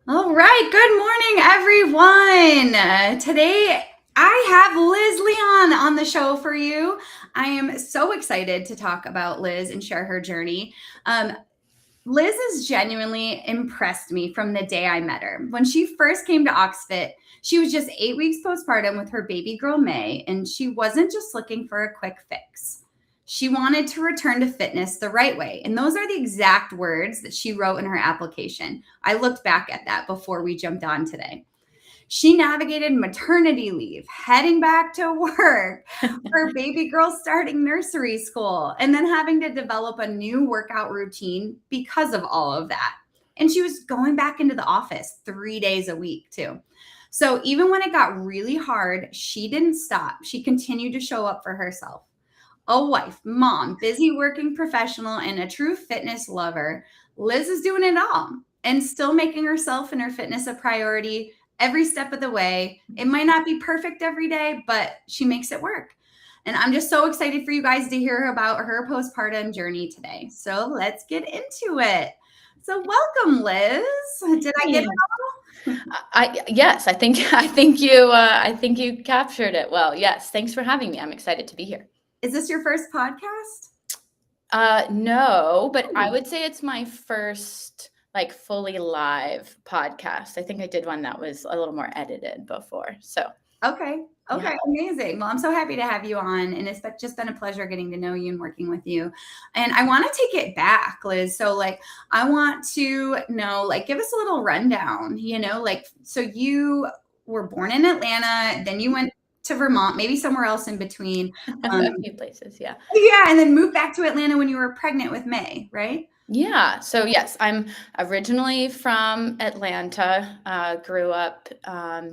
All right. Good morning, everyone. Today I have Liz Leon on the show for you. I am so excited to talk about Liz and share her journey. Liz has genuinely impressed me from the day I met her. When she first came to OxFit, she was just 8 weeks postpartum with her baby girl, May, and she wasn't just looking for a quick fix. She wanted to return to fitness the right way. And those are the exact words that she wrote in her application. I looked back at that before we jumped on today. She navigated maternity leave, heading back to work, her baby girl starting nursery school, and then having to develop a new workout routine because of all of that. And she was going back into the office 3 days a week, too. So even when it got really hard, she didn't stop. She continued to show up for herself. A wife, mom, busy working professional, and a true fitness lover, Liz is doing it all and still making herself and her fitness a priority every step of the way. It might not be perfect every day, but she makes it work. And I'm just so excited for you guys to hear about her postpartum journey today. So let's get into it. So welcome, Liz. Did I get it all? Yes, I think you captured it well. Yes, thanks for having me. I'm excited to be here. Is this your first podcast? No, but I would say it's my first like fully live podcast. I think I did one that was a little more edited before. So, Okay. yeah. Okay. Amazing. Well, I'm so happy to have you on. And it's just been a pleasure getting to know you and working with you. And I want to take it back, Liz. So, I want to know, give us a little rundown, so you were born in Atlanta, then you went to Vermont, maybe somewhere else in between. Um, A few places, yeah. yeah. And then moved back to Atlanta when you were pregnant with May, right? Yeah. So yes, I'm originally from Atlanta. Grew up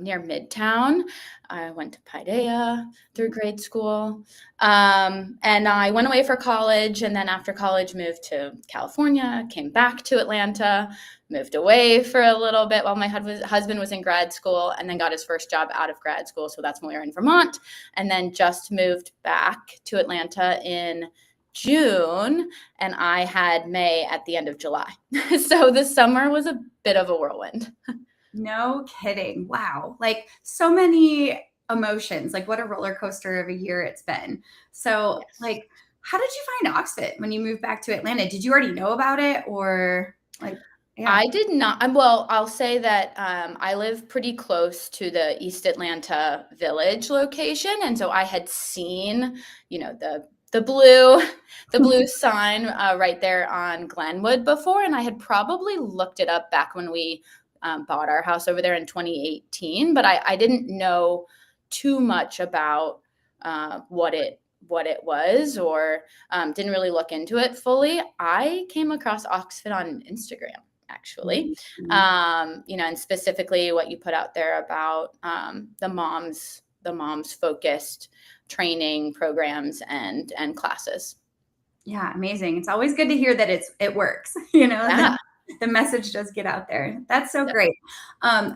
near Midtown. I went to Paideia through grade school, and I went away for college. And then after college, moved to California. Came back to Atlanta. Moved away for a little bit while my husband was in grad school, and then got his first job out of grad school. So that's when we were in Vermont, and then just moved back to Atlanta in June, and I had May at the end of July. So the summer was a bit of a whirlwind. No kidding. Wow. So many emotions. What a roller coaster of a year it's been. So, Yes. how did you find OxFit when you moved back to Atlanta? Did you already know about it or yeah. I did not. Well, I'll say that I live pretty close to the East Atlanta Village location, and so I had seen, the blue, the blue sign right there on Glenwood before, and I had probably looked it up back when we bought our house over there in 2018, but I didn't know too much about what it was, or didn't really look into it fully. I came across OxFit on Instagram, actually. Mhm. And specifically what you put out there about the moms focused training programs and classes. Yeah, amazing. It's always good to hear that it works, Yeah. the message does get out there. That's so Yep. great.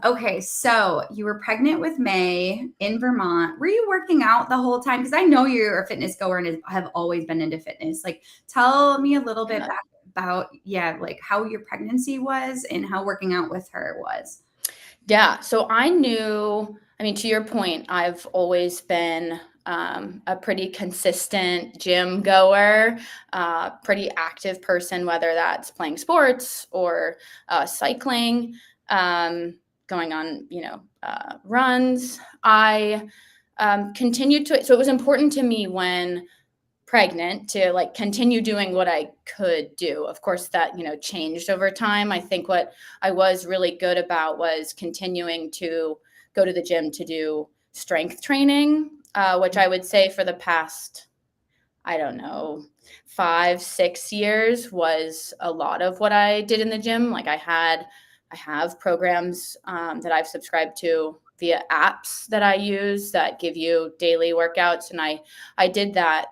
Okay, so you were pregnant with May in Vermont. Were you working out the whole time? Because I know you're a fitness goer and have always been into fitness. Tell me a little bit Yeah. back about, how your pregnancy was and how working out with her was. Yeah. So I knew, I mean, to your point, I've always been a pretty consistent gym goer, pretty active person, whether that's playing sports or cycling, going on, runs. I continued to, so it was important to me when pregnant to continue doing what I could do. Of course, that, changed over time. I think what I was really good about was continuing to go to the gym to do strength training, which I would say for the past, I don't know, 5, 6 years was a lot of what I did in the gym. I have programs that I've subscribed to via apps that I use that give you daily workouts, and I did that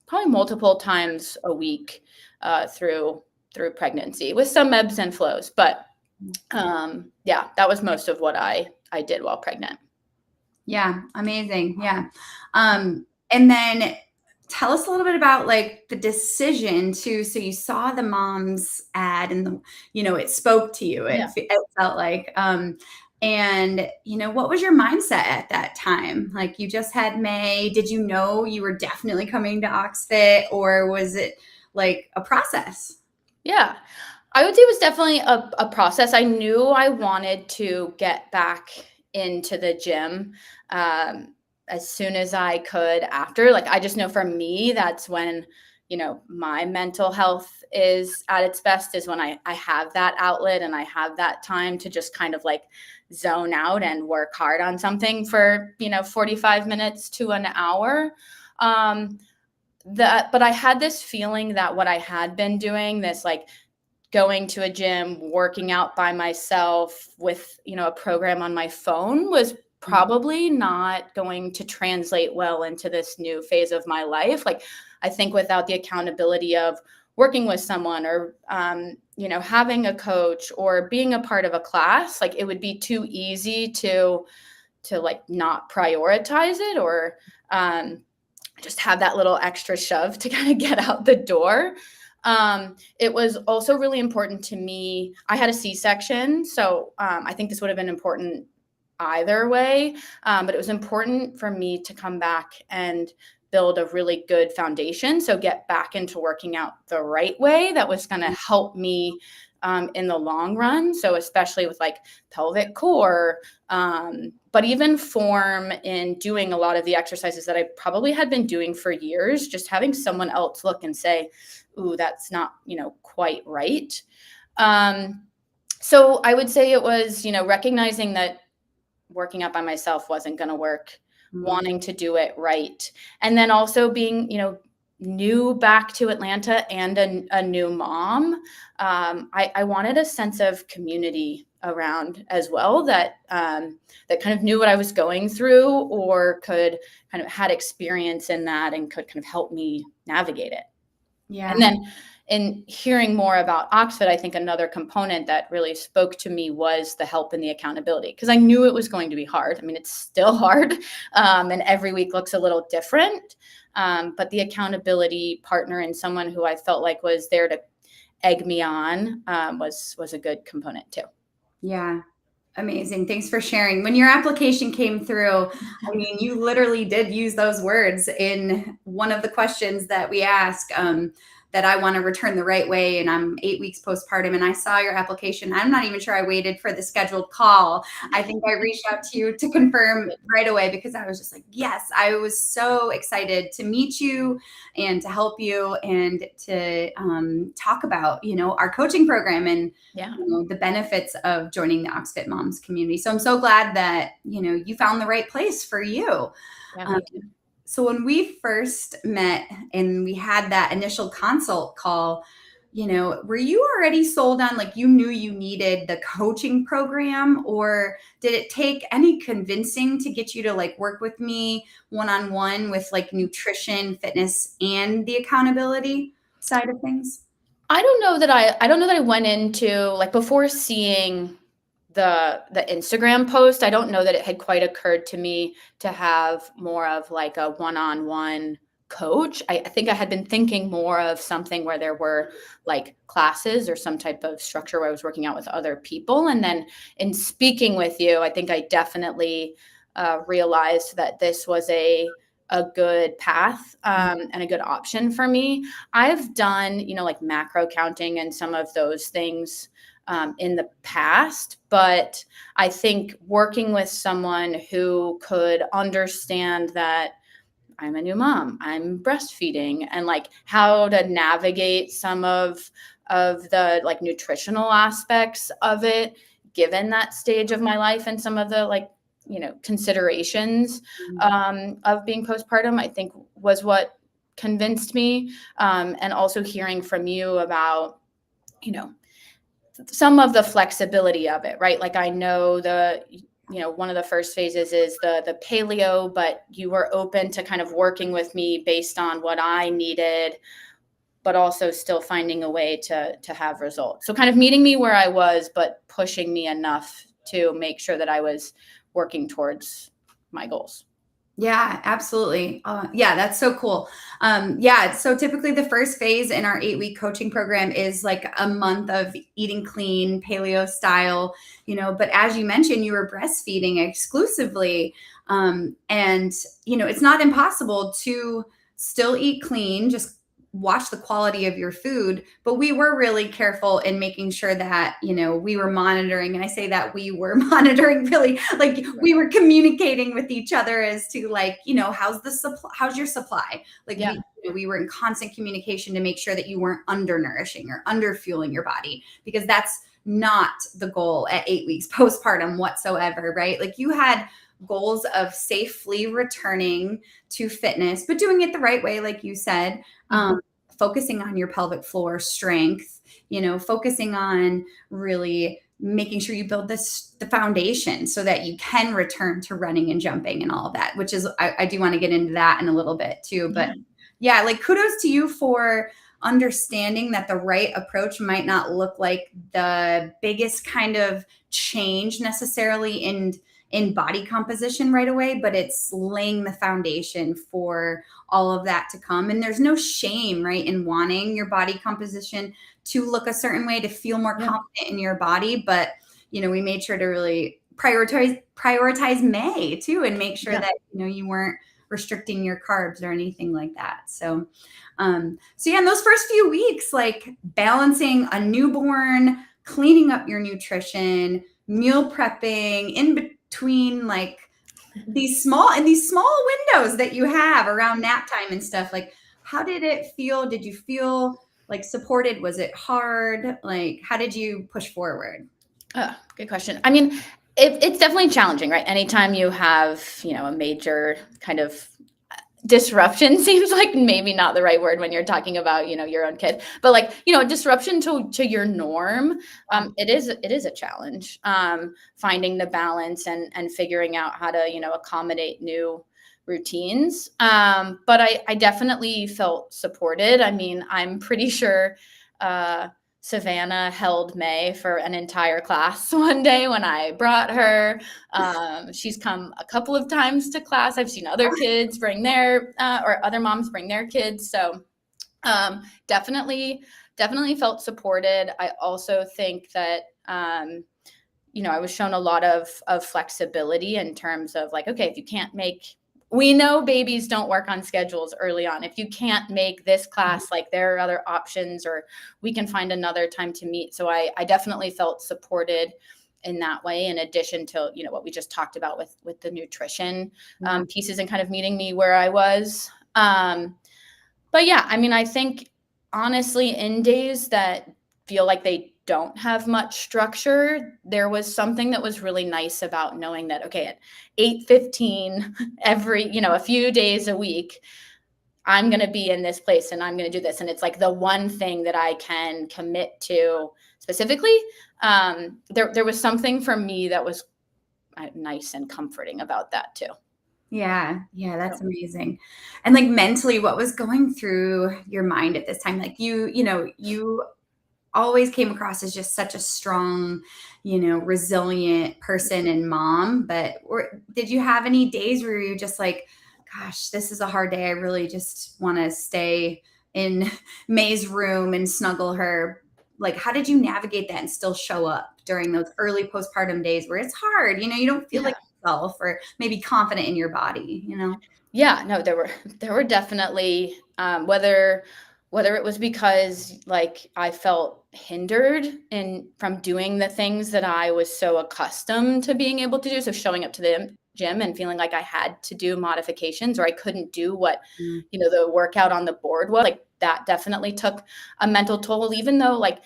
probably multiple times a week through pregnancy, with some ebbs and flows. But yeah, that was most of what I did while pregnant. Yeah, amazing. Yeah. And then tell us a little bit about like the decision to, so you saw the mom's ad and the, it spoke to you. Yeah. It felt like, and what was your mindset at that time? Like you just had May, did you know you were definitely coming to OxFit, or was it like a process? Yeah. I would say it was definitely a process. I knew I wanted to get back into the gym as soon as I could after. Like, I just know for me, that's when, my mental health is at its best, is when I have that outlet and I have that time to just kind of like zone out and work hard on something for, 45 minutes to an hour. But I had this feeling that what I had been doing, this like going to a gym, working out by myself with, a program on my phone, was probably not going to translate well into this new phase of my life. Like, I think without the accountability of working with someone, or, having a coach or being a part of a class, like it would be too easy to like not prioritize it, or, just have that little extra shove to kind of get out the door. It was also really important to me. I had a C-section, so I think this would have been important either way. But it was important for me to come back and build a really good foundation. So get back into working out the right way that was going to help me in the long run. So especially with like pelvic core, but even form in doing a lot of the exercises that I probably had been doing for years, just having someone else look and say, ooh, that's not, quite right. So I would say it was, recognizing that working out by myself wasn't going to work, wanting to do it right. And then also being, new back to Atlanta and a new mom. I wanted a sense of community around as well, that that kind of knew what I was going through, or could kind of had experience in that and could kind of help me navigate it. Yeah. And then in hearing more about OxFit, I think another component that really spoke to me was the help and the accountability, because I knew it was going to be hard. I mean, it's still hard, and every week looks a little different. But the accountability partner and someone who I felt like was there to egg me on was a good component too. Yeah. Amazing. Thanks for sharing. When your application came through, I mean, you literally did use those words in one of the questions that we ask, that I want to return the right way. And I'm 8 weeks postpartum, and I saw your application. I'm not even sure I waited for the scheduled call. I think I reached out to you to confirm right away, because I was just like, yes, I was so excited to meet you and to help you and to talk about, our coaching program and Yeah. the benefits of joining the OxFit Moms community. So I'm so glad that, you found the right place for you. Yeah, Um, me too. so when we first met and we had that initial consult call, were you already sold on, like, you knew you needed the coaching program, or did it take any convincing to get you to like work with me one-on-one with like nutrition, fitness, and the accountability side of things? I don't know that I went into, like, before seeing the Instagram post, I don't know that it had quite occurred to me to have more of like a one-on-one coach. I think I had been thinking more of something where there were like classes or some type of structure where I was working out with other people. And then in speaking with you, I think I definitely realized that this was a good path, and a good option for me. I've done, like macro counting and some of those things in the past, but I think working with someone who could understand that I'm a new mom, I'm breastfeeding, and like how to navigate some of the like nutritional aspects of it, given that stage of my life and some of the like, considerations of being postpartum, I think was what convinced me. And also hearing from you about, you know, some of the flexibility of it, right? Like I know one of the first phases is the paleo, but you were open to kind of working with me based on what I needed, but also still finding a way to have results. So kind of meeting me where I was, but pushing me enough to make sure that I was working towards my goals. Yeah, absolutely. Yeah, that's so cool. Yeah, so typically the first phase in our 8-week coaching program is like a month of eating clean, paleo style, but as you mentioned, you were breastfeeding exclusively. And, it's not impossible to still eat clean, just watch the quality of your food. But we were really careful in making sure that, we were monitoring. And I say that we were monitoring really, like we were communicating with each other as to like, how's the supply, how's your supply? Like Yeah. we were in constant communication to make sure that you weren't undernourishing or underfueling your body, because that's not the goal at 8 weeks postpartum whatsoever, right? Like you had goals of safely returning to fitness, but doing it the right way, like you said, focusing on your pelvic floor strength, focusing on really making sure you build the foundation so that you can return to running and jumping and all of that, which is, I do want to get into that in a little bit too. But yeah, like kudos to you for understanding that the right approach might not look like the biggest kind of change necessarily in body composition right away, but it's laying the foundation for all of that to come. And there's no shame, right, in wanting your body composition to look a certain way, to feel more confident in your body. But, we made sure to really prioritize May too, and make sure that, you weren't restricting your carbs or anything like that. So yeah, in those first few weeks, like balancing a newborn, cleaning up your nutrition, meal prepping in between, like these small windows that you have around nap time and stuff, like how did it feel? Did you feel like supported? Was it hard? Like how did you push forward? Oh, good question. I mean, it's definitely challenging, right? Anytime you have, a major kind of disruption, seems like maybe not the right word when you're talking about, your own kid, but like, disruption to your norm. It is a challenge, finding the balance and figuring out how to, accommodate new routines. But I definitely felt supported. I mean, I'm pretty sure, Savannah held May for an entire class one day when I brought her. She's come a couple of times to class. I've seen other kids bring their, or other moms bring their kids. So definitely felt supported. I also think that, I was shown a lot of flexibility in terms of like, okay, if you can't we know babies don't work on schedules early on. If you can't make this class, like there are other options, or we can find another time to meet. So I definitely felt supported in that way, in addition to, what we just talked about with the nutrition pieces and kind of meeting me where I was. But yeah, I mean, I think honestly, in days that feel like they don't have much structure, there was something that was really nice about knowing that, okay, at 8:15 every, a few days a week, I'm going to be in this place and I'm going to do this. And it's like the one thing that I can commit to specifically. There was something for me that was nice and comforting about that too. Yeah, that's amazing. And like mentally, what was going through your mind at this time? Like you always came across as just such a strong, resilient person and mom. But did you have any days where you just like, gosh, this is a hard day. I really just want to stay in May's room and snuggle her. Like, how did you navigate that and still show up during those early postpartum days where it's hard? You don't feel like yourself or maybe confident in your body, Yeah, no, there were definitely, whether it was because like I felt hindered from doing the things that I was so accustomed to being able to do. So showing up to the gym and feeling like I had to do modifications, or I couldn't do what, the workout on the board was, like that definitely took a mental toll, even though like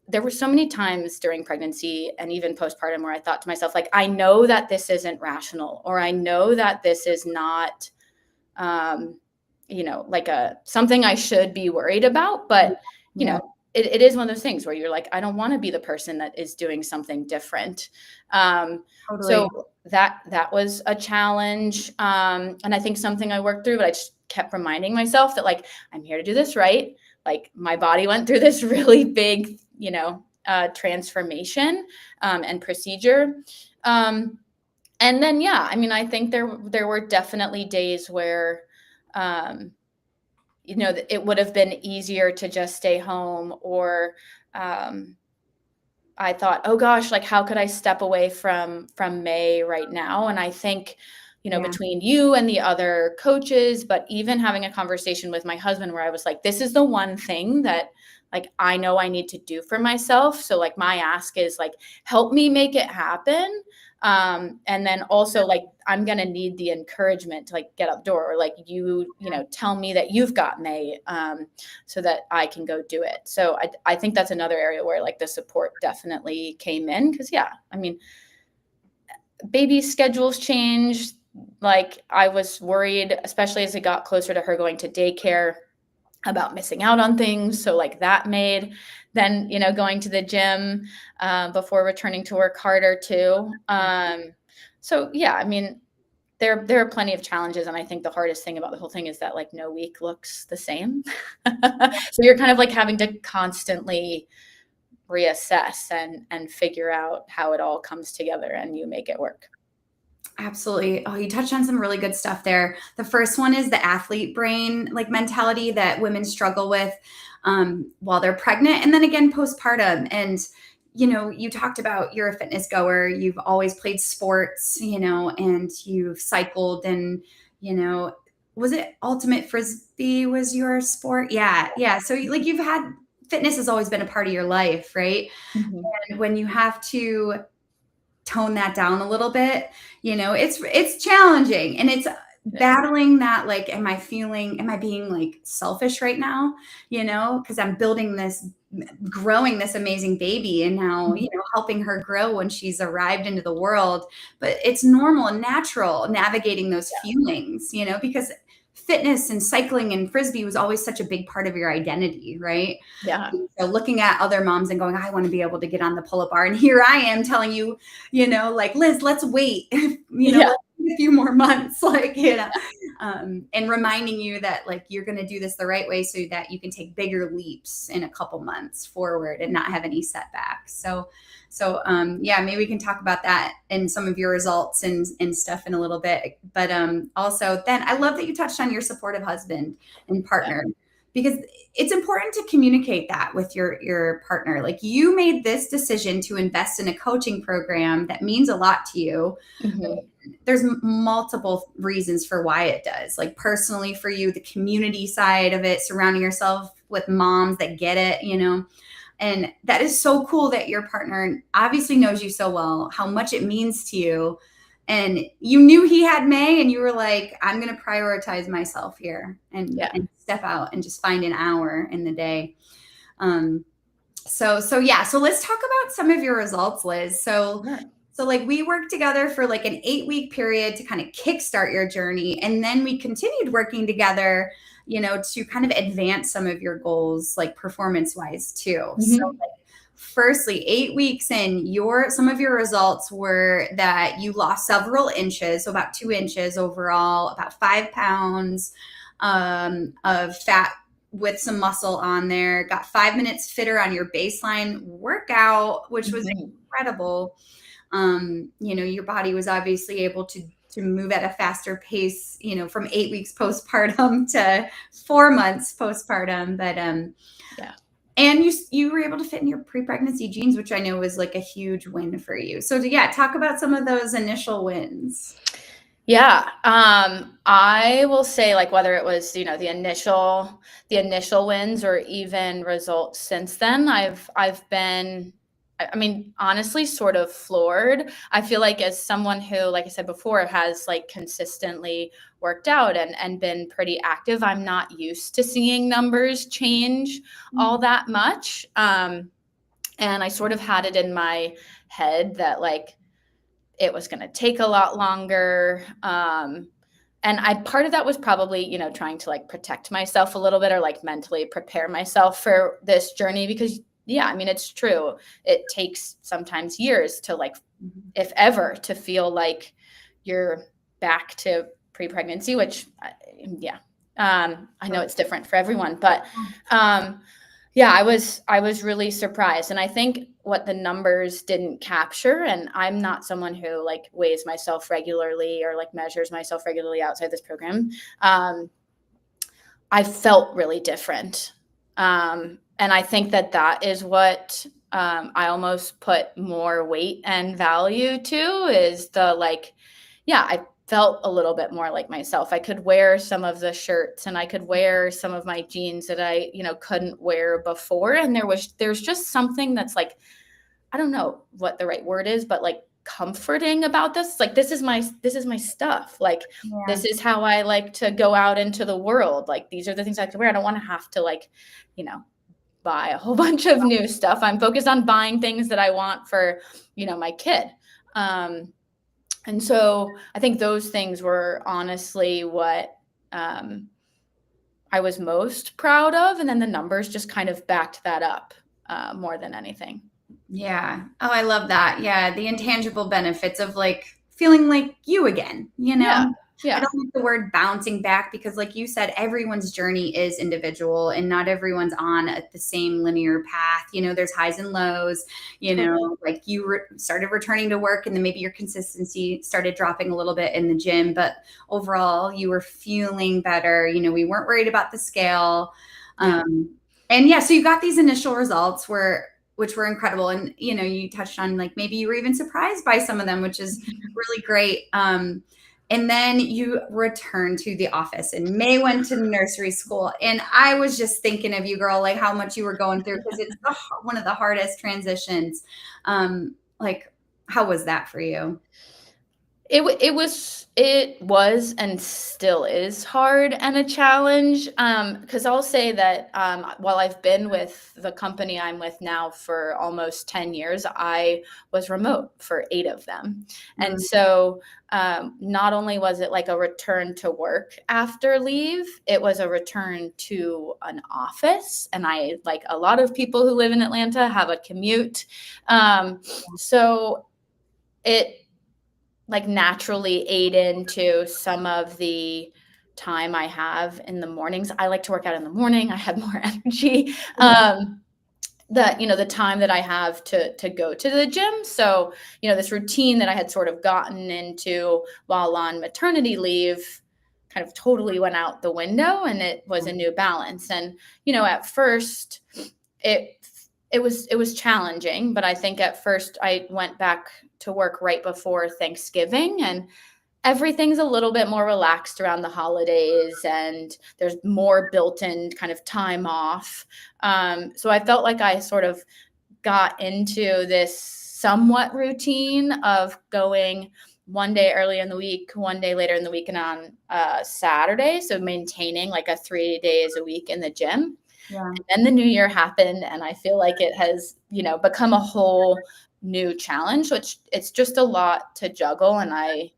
there were so many times during pregnancy and even postpartum where I thought to myself, like, I know that this isn't rational, or I know that this is not, like something I should be worried about. But, it is one of those things where you're like, I don't want to be the person that is doing something different. Totally. So that was a challenge. And I think something I worked through, but I just kept reminding myself that like, I'm here to do this right. Like my body went through this really big, transformation and procedure. And then, yeah, I mean, I think there were definitely days where, um, it would have been easier to just stay home, or um, I thought, oh gosh, like how could I step away from May right now? And I think, Yeah. between you and the other coaches, but even having a conversation with my husband where I was like, this is the one thing that like I know I need to do for myself. So like my ask is like, help me make it happen. And then also like I'm gonna need the encouragement to like get up door, or like tell me that you've got May. So that I can go do it. So I think that's another area where like the support definitely came in, because yeah, I mean, baby schedules change. Like I was worried, especially as it got closer to her going to daycare, about missing out on things. So like that made then, going to the gym before returning to work harder too. So yeah, I mean, there are plenty of challenges, and I think the hardest thing about the whole thing is that like no week looks the same. So you're kind of like having to constantly reassess and figure out how it all comes together and you make it work. Absolutely. Oh, you touched on some really good stuff there. The first one is the athlete brain like mentality that women struggle with while they're pregnant, and then again postpartum. And you talked about you're a fitness goer. You've always played sports, and you've cycled, and was it ultimate frisbee was your sport? Yeah, yeah. So like you've had fitness has always been a part of your life, right? Mhm. And when you have to tone that down a little bit, it's challenging, and it's It is. battling that, like, am I being like selfish right now, because I'm growing this amazing baby, and now Mhm. helping her grow when she's arrived into the world. But it's normal and natural navigating those feelings, because fitness and cycling and frisbee was always such a big part of your identity, right? Yeah. So looking at other moms and going, I want to be able to get on the pull-up bar. And here I am telling you, like, Liz, let's wait, Yeah. let's wait a few more months, like, and reminding you that like you're going to do this the right way so that you can take bigger leaps in a couple months forward and not have any setbacks. So yeah, maybe we can talk about that and some of your results and stuff in a little bit. But also then I love that you touched on your supportive husband and Yeah. partner, because it's important to communicate that with your partner. Like, you made this decision to invest in a coaching program that means a lot to you. Mhm. There's multiple reasons for why it does. Like, personally for you, the community side of it, surrounding yourself with moms that get it, and that is so cool that your partner obviously knows you so well, how much it means to you. And you knew he had May, and you were like, I'm going to prioritize myself here Yeah. and step out and just find an hour in the day. So yeah, so let's talk about some of your results, Liz. Sure. So like we worked together for like an 8-week period to kind of kickstart your journey. And then we continued working together, to kind of advance some of your goals, like performance wise too. So Mhm. like, firstly, 8 weeks in, some of your results were that you lost several inches, so about 2 inches overall, about 5 pounds of fat with some muscle on there, got 5 minutes fitter on your baseline workout, which was Mhm. incredible. Your body was obviously able to move at a faster pace, from 8 weeks postpartum to 4 months postpartum. But Yeah. and you were able to fit in your pre-pregnancy jeans, which I know was like a huge win for you. So yeah, talk about some of those initial wins. Yeah. I will say like whether it was, the initial wins or even results since then, I've been I mean, honestly, sort of floored. I feel like as someone who, like I said before, has like consistently worked out and been pretty active, I'm not used to seeing numbers change all that much. And I sort of had it in my head that like it was going to take a lot longer. And part of that was probably, trying to like protect myself a little bit, or like mentally prepare myself for this journey, because yeah, I mean, it's true. It takes sometimes years to like, if ever, to feel like you're back to pre-pregnancy, which yeah, I know it's different for everyone, but, Yeah, I was really surprised. And I think what the numbers didn't capture, and I'm not someone who like weighs myself regularly or like measures myself regularly outside this program. I felt really different. And I think that that is what I almost put more weight and value to is the like, yeah, I felt a little bit more like myself. I could wear some of the shirts and I could wear some of my jeans that I, couldn't wear before. And there's just something that's like, I don't know what the right word is, but like comforting about this. Like this is my stuff. Like Yeah. this is how I like to go out into the world. Like these are the things I like to wear. I don't want to have to like, you know, buy a whole bunch of new stuff. I'm focused on buying things that I want for, my kid. And so I think those things were honestly what I was most proud of. And then the numbers just kind of backed that up more than anything. Yeah. Oh, I love that. Yeah. The intangible benefits of like feeling like you again, you Yeah. know? I Yeah. don't like the word bouncing back because, like you said, everyone's journey is individual and not everyone's on the same linear path. There's highs and lows, Totally. like you started returning to work and then maybe your consistency started dropping a little bit in the gym, but overall you were feeling better. We weren't worried about the scale. Yeah. And yeah, so you got these initial results which were incredible. And, you touched on like maybe you were even surprised by some of them, which is really great. And then you returned to the office and May went to nursery school. And I was just thinking of you, girl, like how much you were going through because it's one of the hardest transitions. Like, how was that for you? It was and still is hard and a challenge. Because I'll say that while I've been with the company I'm with now for almost 10 years, I was remote for 8 of them. And Mm, so not only was it like a return to work after leave, it was a return to an office. And I, like a lot of people who live in Atlanta, have a commute. So it like naturally ate into some of the time I have in the mornings. I like to work out in the morning. I have more energy. The time that I have to go to the gym. So, this routine that I had sort of gotten into while on maternity leave kind of totally went out the window, and it was a new balance. And, at first it it was challenging, but I think at first I went back to work right before Thanksgiving, and everything's a little bit more relaxed around the holidays and there's more built-in kind of time off. So I felt like I sort of got into this somewhat routine of going one day early in the week, one day later in the week, and on Saturday. So maintaining like a 3 days a week in the gym. yeah. And then the new year happened, and I feel like it has, become a whole new challenge, which it's just a lot to juggle. And I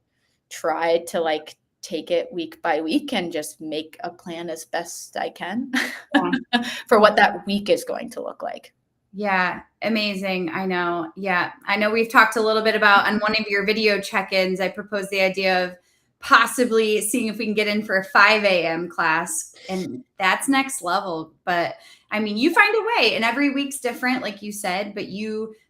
try to like take it week by week and just make a plan as best I can Yeah. for what that week is going to look like. Yeah, amazing. I know. Yeah, I know we've talked a little bit about on one of your video check-ins, I proposed the idea of possibly seeing if we can get in for a 5 a.m. class, and that's next level. But I mean, you find a way, and every week's different, like you said, but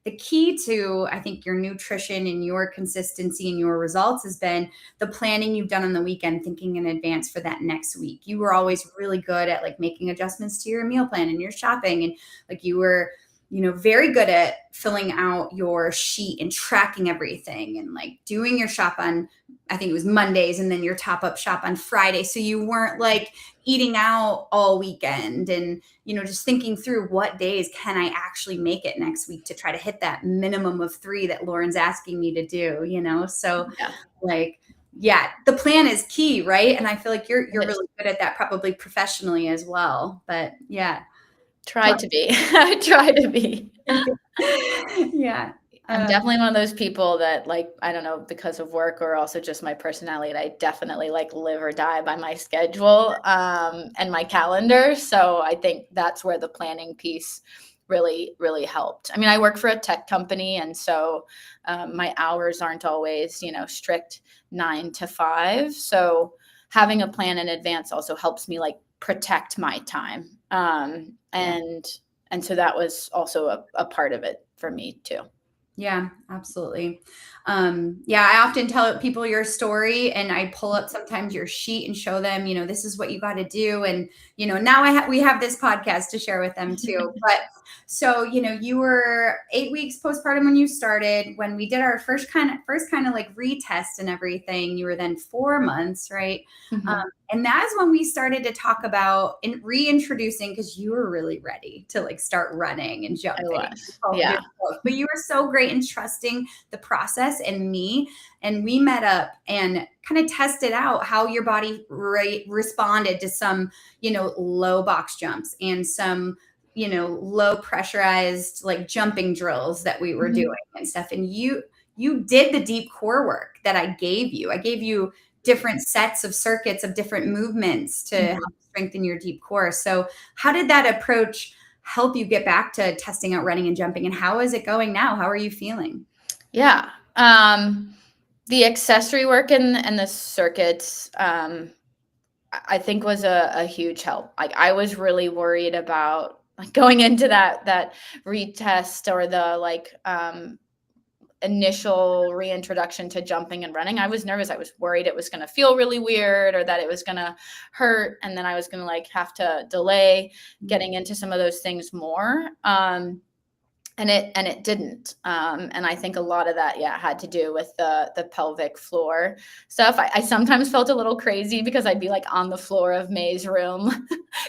the key to, I think, your nutrition and your consistency and your results has been the planning you've done on the weekend, thinking in advance for that next week. You were always really good at like making adjustments to your meal plan and your shopping, and like you were very good at filling out your sheet and tracking everything and like doing your shop on, I think it was Mondays, and then your top up shop on Friday. So you weren't like eating out all weekend and, just thinking through what days can I actually make it next week to try to hit that minimum of 3 that Lauren's asking me to do, So Yeah, like, yeah, the plan is key, right? And I feel like you're it is. really good at that, probably professionally as well. But yeah. Try to be. I try to be. Yeah. I'm Uh, definitely one of those people that like, I don't know, because of work or also just my personality, I definitely like live or die by my schedule and my calendar. So I think that's where the planning piece really, really helped. I mean, I work for a tech company, and so my hours aren't always, strict 9 to 5. So having a plan in advance also helps me like protect my time. yeah. And And so that was also a part of it for me too. Yeah, absolutely. Yeah, I often tell people your story, and I pull up sometimes your sheet and show them, this is what you got to do. And, now we have this podcast to share with them too. But so, you were 8 weeks postpartum when you started. When we did our first kind of like retest and everything, you were then 4 months, right? Mm-hmm. And that's when we started to talk about reintroducing, because you were really ready to like start running and I jumping. was. Yeah. But you were so great in trusting the process and me. And we met up and kind of tested out how your body responded to some, low box jumps and some, low pressurized like jumping drills that we were doing and stuff. And you did the deep core work that I gave you. I gave you different sets of circuits of different movements to help strengthen your deep core. So how did that approach help you get back to testing out running and jumping? And how is it going now? How are you feeling? Yeah. The accessory work and the circuits, I think was a huge help. Like I was really worried about like going into that retest or the like initial reintroduction to jumping and running. I was nervous. I was worried it was going to feel really weird or that it was going to hurt. And then I was going to like have to delay getting into some of those things more. And it didn't. And I think a lot of that, had to do with the pelvic floor stuff. I sometimes felt a little crazy because I'd be like on the floor of May's room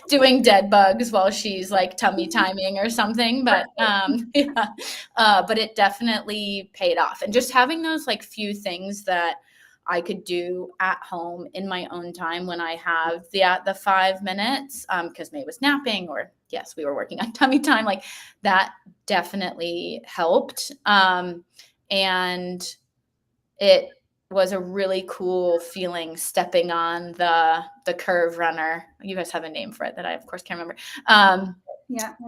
doing dead bugs while she's like tummy timing or something. But but it definitely paid off. And just having those like few things that I could do at home in my own time when I have the 5 minutes, because May was napping, or yes, we were working on tummy time. Like that definitely helped, and it was a really cool feeling stepping on the curve runner. You guys have a name for it that I of course can't remember.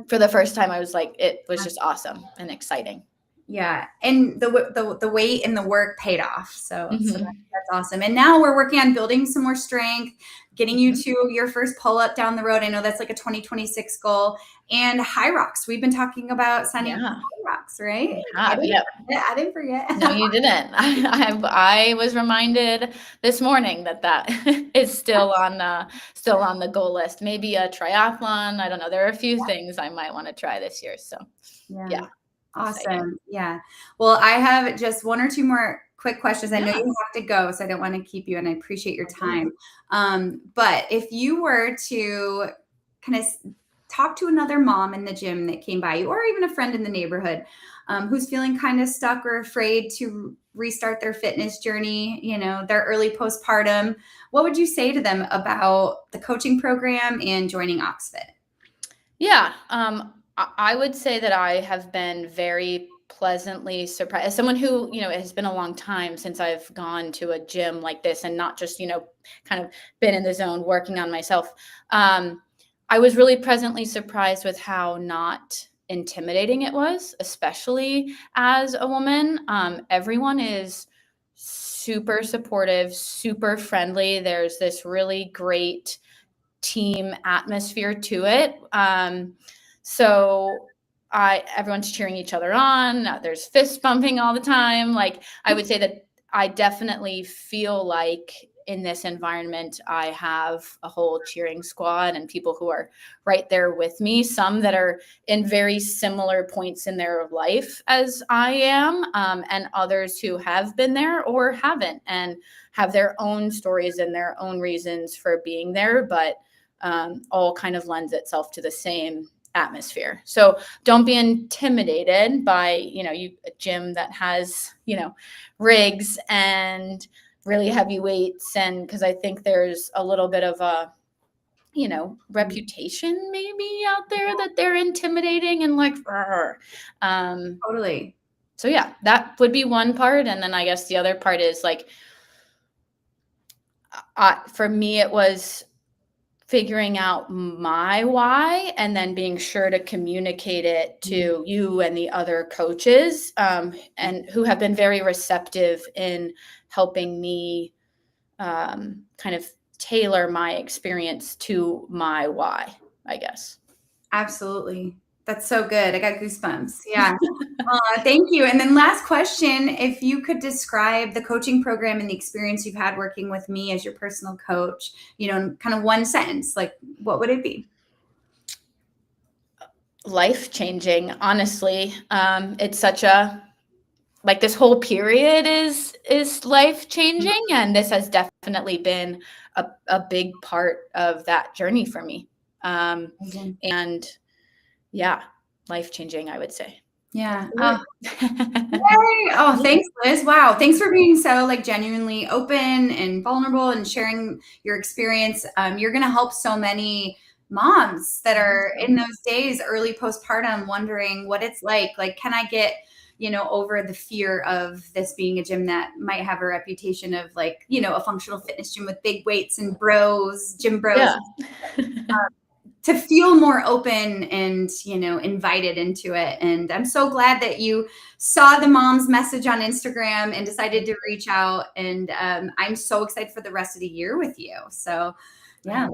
For the first time, I was like, it was just awesome and exciting. Yeah, and the weight and the work paid off. So that's awesome. And now we're working on building some more strength, getting you to your first pull up down the road. I know that's like a 2026 goal. And high rocks. We've been talking about signing up for high rocks, right? I didn't forget. No, you didn't. I was reminded this morning that is still on the goal list. Maybe a triathlon. I don't know. There are a few things I might want to try this year. So yeah. Awesome. Exciting. Yeah. Well, I have just one or two more quick questions. I know you have to go, so I don't want to keep you, and I appreciate your time. But if you were to kind of talk to another mom in the gym that came by you, or even a friend in the neighborhood who's feeling kind of stuck or afraid to restart their fitness journey, their early postpartum, what would you say to them about the coaching program and joining OxFit? Yeah. I would say that I have been very pleasantly surprised as someone who, it has been a long time since I've gone to a gym like this and not just, kind of been in the zone working on myself. I was really pleasantly surprised with how not intimidating it was, especially as a woman. Everyone is super supportive, super friendly. There's this really great team atmosphere to it. So everyone's cheering each other on. There's fist bumping all the time. Like I would say that I definitely feel like in this environment, I have a whole cheering squad and people who are right there with me, some that are in very similar points in their life as I am, and others who have been there or haven't and have their own stories and their own reasons for being there, but all kind of lends itself to the same atmosphere. So don't be intimidated by, a gym that has, rigs and really heavy weights. And because I think there's a little bit of a, reputation maybe out there that they're intimidating and like, Totally. So yeah, that would be one part. And then I guess the other part is like, for me, it was figuring out my why and then being sure to communicate it to you and the other coaches, and who have been very receptive in helping me kind of tailor my experience to my why, I guess. Absolutely. That's so good. I got goosebumps. Yeah. Thank you. And then last question, if you could describe the coaching program and the experience you've had working with me as your personal coach, in kind of one sentence, like what would it be? Life-changing, honestly. It's such a like this whole period is life-changing, and this has definitely been a big part of that journey for me. Amazing. And yeah, life-changing, I would say. Yeah. That's Yay. Oh, Yeah. thanks, Liz. Wow. Thanks for being so like genuinely open and vulnerable and sharing your experience. You're going to help so many moms that are in those days, early postpartum, wondering what it's like. Like, can I get, over the fear of this being a gym that might have a reputation of like, a functional fitness gym with big weights and gym bros, Yeah. to feel more open and invited into it. And I'm so glad that you saw the mom's message on Instagram and decided to reach out. And I'm so excited for the rest of the year with you. So yeah,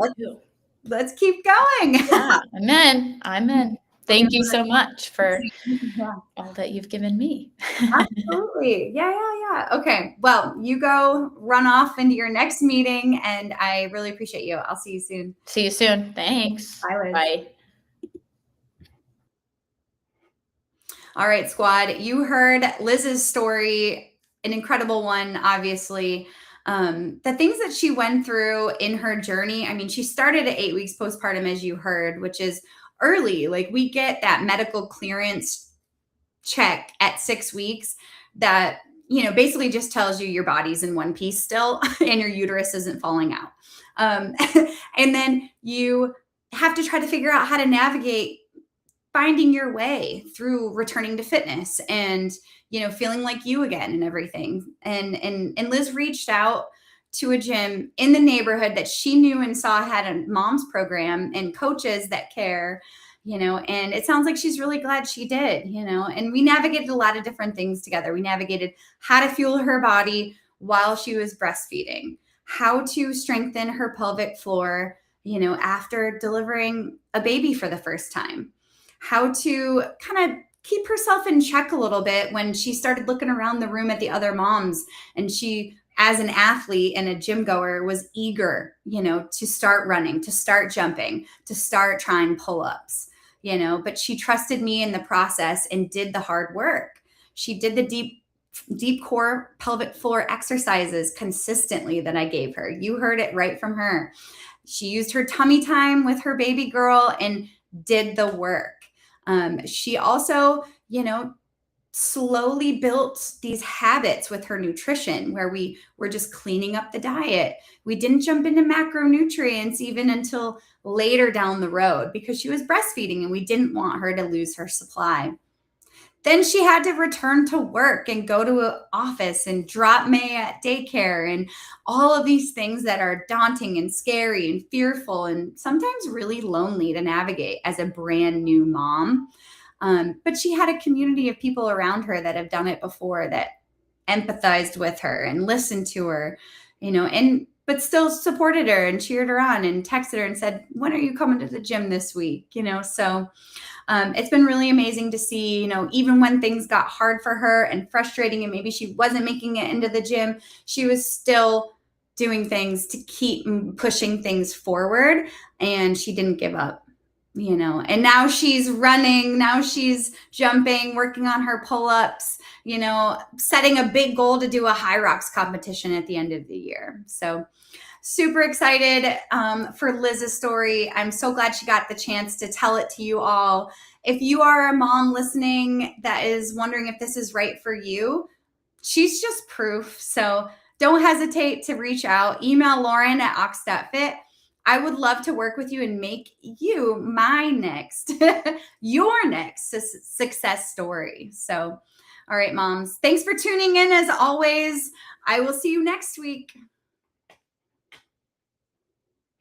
let's keep going. Yeah, I'm in. Thank you so much for Yeah, all that you've given me. absolutely. Yeah. Okay, well, you go run off into your next meeting, and I really appreciate you. I'll see you soon. See you soon. Thanks. Bye, Liz. Bye. All right, squad. You heard Liz's story, an incredible one, obviously. The things that she went through in her journey. I mean, she started at 8 weeks postpartum, as you heard, which is early. Like, we get that medical clearance check at 6 weeks that, basically just tells you your body's in one piece still and your uterus isn't falling out. And then you have to try to figure out how to navigate finding your way through returning to fitness and feeling like you again and everything. And Liz reached out to a gym in the neighborhood that she knew and saw had a mom's program and coaches that care, and it sounds like she's really glad she did. And we navigated a lot of different things together. We navigated how to fuel her body while she was breastfeeding, how to strengthen her pelvic floor, after delivering a baby for the first time, how to kind of keep herself in check a little bit when she started looking around the room at the other moms. And she, as an athlete and a gym goer, was eager, to start running, to start jumping, to start trying pull-ups, but she trusted me in the process and did the hard work. She did the deep core pelvic floor exercises consistently that I gave her. You heard it right from her. She used her tummy time with her baby girl and did the work. She also, slowly built these habits with her nutrition where we were just cleaning up the diet. We didn't jump into macronutrients even until later down the road because she was breastfeeding and we didn't want her to lose her supply. Then she had to return to work and go to an office and drop May at daycare and all of these things that are daunting and scary and fearful and sometimes really lonely to navigate as a brand new mom. But she had a community of people around her that have done it before that empathized with her and listened to her, but still supported her and cheered her on and texted her and said, when are you coming to the gym this week? So it's been really amazing to see, even when things got hard for her and frustrating and maybe she wasn't making it into the gym, she was still doing things to keep pushing things forward and she didn't give up. And now she's running, now she's jumping, working on her pull-ups, setting a big goal to do a high rocks competition at the end of the year. So super excited for Liz's story. I'm so glad she got the chance to tell it to you all. If you are a mom listening that is wondering if this is right for you, she's just proof. So don't hesitate to reach out. Email Lauren at ox.fit. I would love to work with you and make you your next success story. So, all right, moms, thanks for tuning in as always. I will see you next week.